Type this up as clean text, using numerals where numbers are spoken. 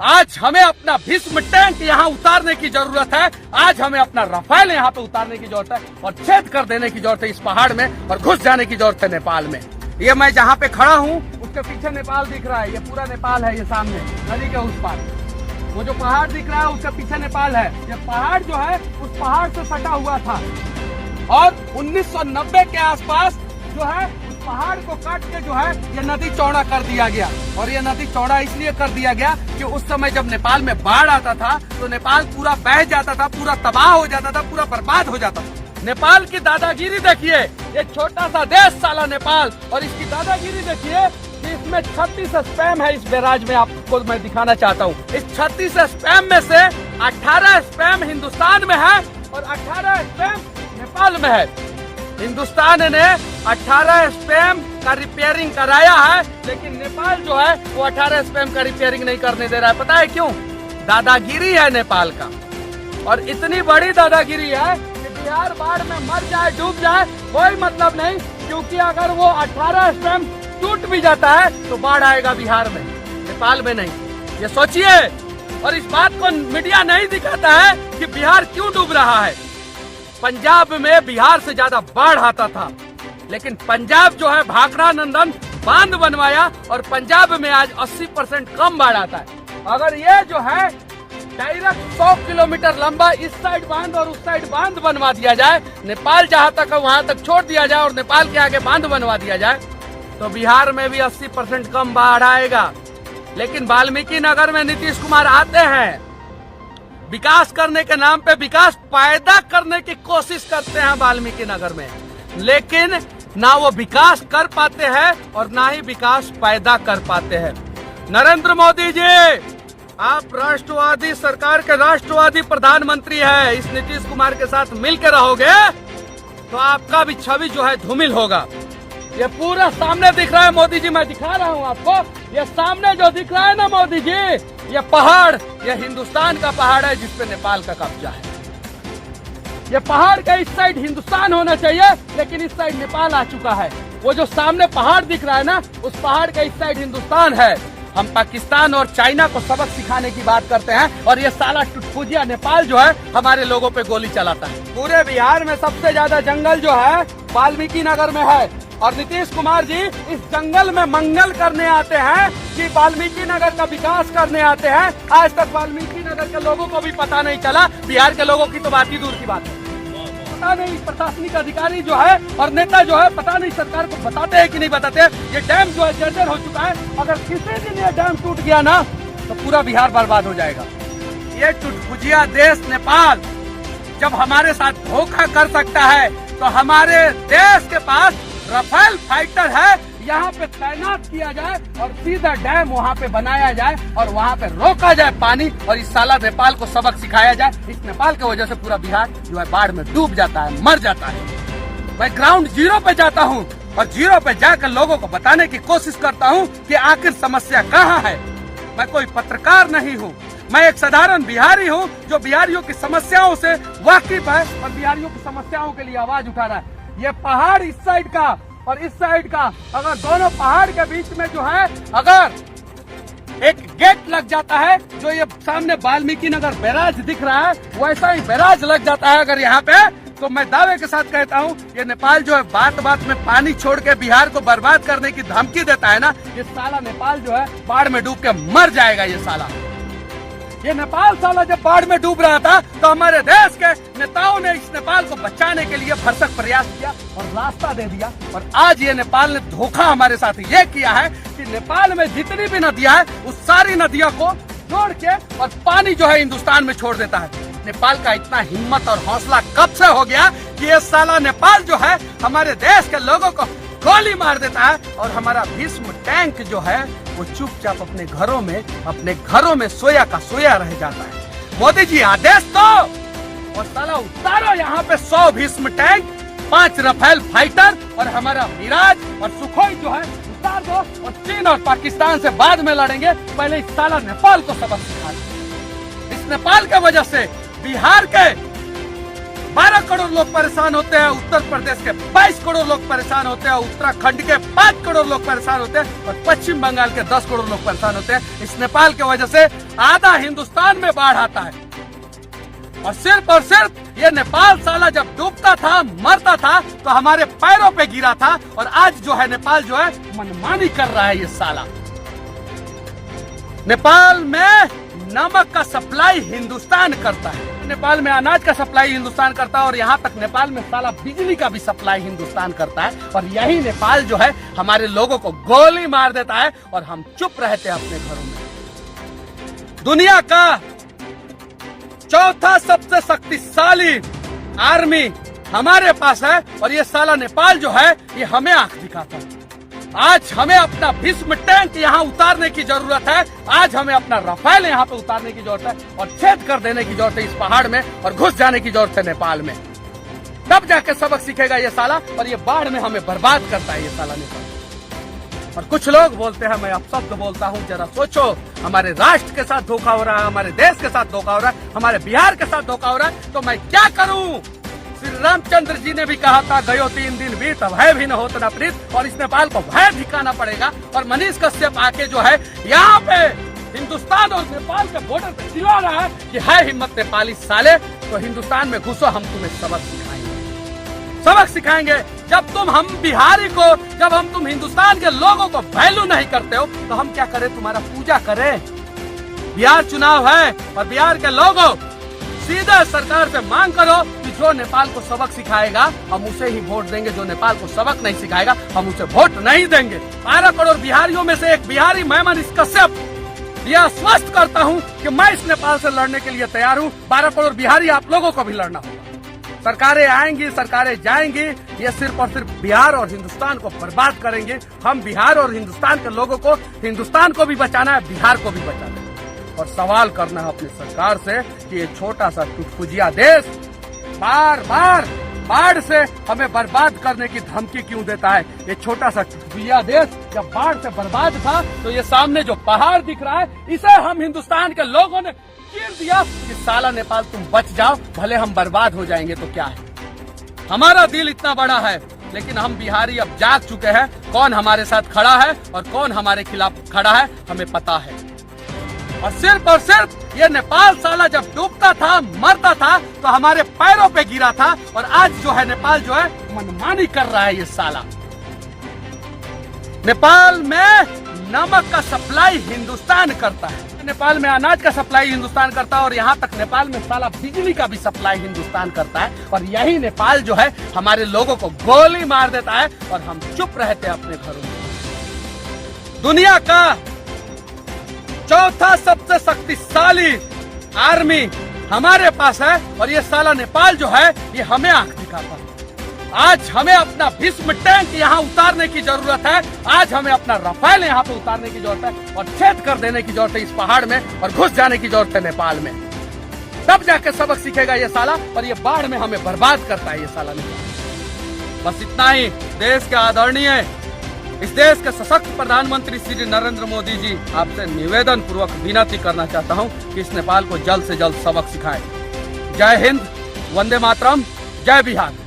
आज हमें अपना भीष्म टैंक यहाँ उतारने की जरूरत है। आज हमें अपना राफेल यहाँ पे उतारने की जरूरत है और छेद कर देने की जरूरत है इस पहाड़ में और घुस जाने की जरूरत है नेपाल में। ये मैं जहाँ पे खड़ा हूँ उसके पीछे नेपाल दिख रहा है, ये पूरा नेपाल है। ये सामने नदी के उस पार वो जो पहाड़ दिख रहा है उसके पीछे नेपाल है। ये पहाड़ जो है उस पहाड़ से सटा हुआ था और 1990 के आसपास जो है उस पहाड़ को काट के जो है ये नदी चौड़ा कर दिया गया। और ये नदी चौड़ा इसलिए कर दिया गया कि उस समय जब नेपाल में बाढ़ आता था तो नेपाल पूरा बह जाता था, पूरा तबाह हो जाता था, पूरा बर्बाद हो जाता था। नेपाल की दादागिरी देखिए, ये छोटा सा देश साला नेपाल, और इसकी दादागिरी देखिए कि इसमें 36 स्पैम है। इस बैराज में आपको मैं दिखाना चाहता हूँ। इस 36 स्पैम में से 18 स्पैम हिंदुस्तान में है और 18 स्पैम नेपाल में है। हिंदुस्तान ने 18 स्पैम का रिपेयरिंग कराया है, लेकिन नेपाल जो है वो 18 स्पैम का रिपेयरिंग नहीं करने दे रहा है। पता है क्यों? दादागिरी है नेपाल का, और इतनी बड़ी दादागिरी है कि बिहार बाढ़ में मर जाए, डूब जाए, कोई मतलब नहीं, क्योंकि अगर वो 18 स्पैम टूट भी जाता है तो बाढ़ आएगा बिहार में, नेपाल में नहीं। ये सोचिए। और इस बात को मीडिया नहीं दिखाता है कि बिहार क्यों डूब रहा है। पंजाब में बिहार से ज्यादा बाढ़ आता था, लेकिन पंजाब जो है भाखड़ा नंदन बांध बनवाया और पंजाब में आज 80% कम बाढ़ आता है। अगर ये जो है डायरेक्ट 100 किलोमीटर लंबा इस साइड बांध और उस साइड बांध बनवा दिया जाए, नेपाल जहाँ तक है वहाँ तक छोड़ दिया जाए और नेपाल के आगे बांध बनवा दिया जाए, तो बिहार में भी 80% कम बाढ़ आएगा। लेकिन वाल्मीकि नगर में नीतीश कुमार आते हैं, विकास करने के नाम पे विकास पैदा करने की कोशिश करते हैं वाल्मीकि नगर में, लेकिन ना वो विकास कर पाते हैं और ना ही विकास पैदा कर पाते हैं। नरेंद्र मोदी जी, आप राष्ट्रवादी सरकार के राष्ट्रवादी प्रधानमंत्री हैं। इस नीतीश कुमार के साथ मिलकर रहोगे तो आपका भी छवि जो है धूमिल होगा। ये पूरा सामने दिख रहा है मोदी जी, मैं दिखा रहा हूँ आपको। ये सामने जो दिख रहा है ना मोदी जी, ये पहाड़, ये हिंदुस्तान का पहाड़ है जिसपे नेपाल का कब्जा है। ये पहाड़ का इस साइड हिंदुस्तान होना चाहिए, लेकिन इस साइड नेपाल आ चुका है। वो जो सामने पहाड़ दिख रहा है ना, उस पहाड़ का इस साइड हिंदुस्तान है। हम पाकिस्तान और चाइना को सबक सिखाने की बात करते हैं और ये साला टुटपुजिया नेपाल जो है हमारे लोगों पे गोली चलाता है। पूरे बिहार में सबसे ज्यादा जंगल जो है वाल्मीकि नगर में है, और नीतीश कुमार जी इस जंगल में मंगल करने आते हैं कि वाल्मीकि नगर का विकास करने आते हैं। आज तक वाल्मीकि नगर के लोगों को भी पता नहीं चला, बिहार के लोगों की तो बात ही दूर की बात है। पता नहीं प्रशासनिक अधिकारी जो है और नेता जो है, पता नहीं सरकार को बताते हैं कि नहीं बताते। ये डैम जो है जर्जर हो चुका है, अगर किसी दिन ये डैम टूट गया ना तो पूरा बिहार बर्बाद हो जाएगा। ये टुटपुजिया देश नेपाल जब हमारे साथ धोखा कर सकता है तो हमारे देश के पास राफेल फाइटर है, यहाँ पे तैनात किया जाए और सीधा डैम वहाँ पे बनाया जाए और वहाँ पे रोका जाए पानी, और इस साला नेपाल को सबक सिखाया जाए। इस नेपाल की वजह से पूरा बिहार जो है बाढ़ में डूब जाता है, मर जाता है। मैं ग्राउंड जीरो पे जाता हूँ और जीरो पे जाकर लोगों को बताने की कोशिश करता हूँ कि आखिर समस्या कहाँ है। मैं कोई पत्रकार नहीं हूँ, मैं एक साधारण बिहारी हूँ जो बिहारियों की समस्याओं से वाकिफ है और बिहारियों की समस्याओं के लिए आवाज उठा रहा है। ये पहाड़ इस साइड का और इस साइड का, अगर दोनों पहाड़ के बीच में जो है अगर एक गेट लग जाता है, जो ये सामने वाल्मीकि नगर बैराज दिख रहा है वैसा ही बैराज लग जाता है अगर यहाँ पे, तो मैं दावे के साथ कहता हूँ ये नेपाल जो है बात बात में पानी छोड़ के बिहार को बर्बाद करने की धमकी देता है ना, ये साला नेपाल जो है बाढ़ में डूब के मर जाएगा। ये साला, ये नेपाल साला जब बाढ़ में डूब रहा था तो हमारे देश के नेताओं ने इस नेपाल को बचाने के लिए भरसक प्रयास किया और रास्ता दे दिया। और आज ये नेपाल ने धोखा हमारे साथ ये किया है कि नेपाल में जितनी भी नदियां हैं उस सारी नदियों को जोड़ के और पानी जो है हिंदुस्तान में छोड़ देता है। नेपाल का इतना हिम्मत और हौसला कब से हो गया कि ये साला नेपाल जो है हमारे देश के लोगों को गोली मार देता है और हमारा भीष्म टैंक जो है वो चुपचाप अपने घरों में सोया का सोया रह जाता है। मोदी जी आदेश दो और साला उतारो यहाँ पे 100 भीष्म टैंक, 5 राफेल फाइटर और हमारा मिराज और सुखोई जो है उतार दो, और चीन और पाकिस्तान से बाद में लड़ेंगे, पहले इस साला नेपाल को सबक सिखा दो। इस नेपाल की वजह से बिहार के 12 करोड़ लोग परेशान होते हैं, उत्तर प्रदेश के 22 करोड़ लोग परेशान होते हैं, उत्तराखंड के 5 करोड़ लोग परेशान होते हैं और पश्चिम बंगाल के 10 करोड़ लोग परेशान होते हैं। इस नेपाल की वजह से आधा हिंदुस्तान में बाढ़ आता है और सिर्फ ये नेपाल साला जब डूबता था, मरता था तो हमारे पैरों पे गिरा था और आज जो है नेपाल जो है मनमानी कर रहा है ये साला। नेपाल में नमक का सप्लाई हिंदुस्तान करता है, नेपाल में अनाज का सप्लाई हिंदुस्तान करता है और यहाँ तक नेपाल में साला बिजली का भी सप्लाई हिंदुस्तान करता है। और यही नेपाल जो है हमारे लोगों को गोली मार देता है और हम चुप रहते हैं अपने घरों में। दुनिया का चौथा सबसे शक्तिशाली आर्मी हमारे पास है और ये साला नेपाल जो है ये हमें आंख दिखाता है। आज हमें अपना भीष्म टैंक यहाँ उतारने की जरूरत है, आज हमें अपना रफाल यहाँ पे उतारने की जरूरत है और छेद कर देने की जरूरत है इस पहाड़ में और घुस जाने की जरूरत है नेपाल में। तब जाके सबक सीखेगा ये साला और ये बाढ़ में हमें बर्बाद करता है ये साला नेपाल। और कुछ लोग बोलते हैं मैं अपशब्द बोलता हूँ, जरा सोचो हमारे राष्ट्र के साथ धोखा हो रहा है, हमारे देश के साथ धोखा हो रहा है, हमारे बिहार के साथ धोखा हो रहा है, तो मैं क्या करूँ। श्री रामचंद्र जी ने भी कहा था गयो 3 दिन बीत भय भी न होत न प्रीत, और इस नेपाल को भय दिखाना पड़ेगा। और मनीष कश्यप आके जो है यहाँ पे हिंदुस्तान और नेपाल के बॉर्डर पे चिल्ला रहा है कि है हिम्मत नेपाली साले तो हिंदुस्तान में घुसो, हम तुम्हें सबक सिखाएंगे। जब तुम बिहारी को, जब तुम हिंदुस्तान के लोगों को वैल्यू नहीं करते हो तो हम क्या करें, तुम्हारा पूजा करें। बिहार चुनाव है और बिहार के लोगों सीधे सरकार से मांग करो कि जो नेपाल को सबक सिखाएगा हम उसे ही वोट देंगे, जो नेपाल को सबक नहीं सिखाएगा हम उसे वोट नहीं देंगे। 12 करोड़ बिहारियों में से एक बिहारी मैं मनीष कश्यप यह आश्वस्त करता हूं कि मैं इस नेपाल से लड़ने के लिए तैयार हूं। 12 करोड़ बिहारी आप लोगों को भी लड़ना होगा। सरकारें आएंगी, सरकारें जाएंगी, ये सिर्फ और सिर्फ बिहार और हिंदुस्तान को बर्बाद करेंगे। हम बिहार और हिंदुस्तान के लोगों को, हिंदुस्तान को भी बचाना है, बिहार को भी बचाना है और सवाल करना है अपनी सरकार से कि ये छोटा सा टुटपुजिया देश बार बार बाढ़ से हमें बर्बाद करने की धमकी क्यों देता है। ये छोटा सा टुटपुजिया देश जब बाढ़ से बर्बाद था तो ये सामने जो पहाड़ दिख रहा है इसे हम हिंदुस्तान के लोगों ने चीर दिया कि साला नेपाल तुम बच जाओ, भले हम बर्बाद हो जाएंगे तो क्या है। हमारा दिल इतना बड़ा है लेकिन हम बिहारी अब जाग चुके हैं, कौन हमारे साथ खड़ा है और कौन हमारे खिलाफ खड़ा है हमें पता है। और सिर्फ ये नेपाल साला जब डूबता था, मरता था तो हमारे पैरों पे गिरा था और आज जो है नेपाल जो है मनमानी कर रहा है ये साला। नेपाल में नमक का सप्लाई हिंदुस्तान करता है, नेपाल में अनाज का सप्लाई हिंदुस्तान करता है और यहाँ तक नेपाल में साला बिजली का भी सप्लाई हिंदुस्तान करता है। और यही नेपाल जो है हमारे लोगों को गोली मार देता है और हम चुप रहते हैं अपने घरों में। दुनिया का चौथा सबसे शक्तिशाली आर्मी हमारे पास है और ये साला नेपाल जो है ये हमें आंख दिखाता है। आज हमें अपना भीष्म टैंक यहाँ उतारने की जरूरत है, आज हमें अपना रफाल यहाँ पे उतारने की जरूरत है और छेद कर देने की जरूरत है इस पहाड़ में और घुस जाने की जरूरत है नेपाल में। तब जाके सबक सीखेगा ये साला और ये बाढ़ में हमें बर्बाद करता है ये साला नेपाल। बस इतना ही। देश के आदरणीय, इस देश के सशक्त प्रधानमंत्री श्री नरेंद्र मोदी जी आपसे निवेदन पूर्वक विनती करना चाहता हूं कि इस नेपाल को जल्द से जल्द सबक सिखाएं। जय हिंद, वंदे मातरम, जय बिहार।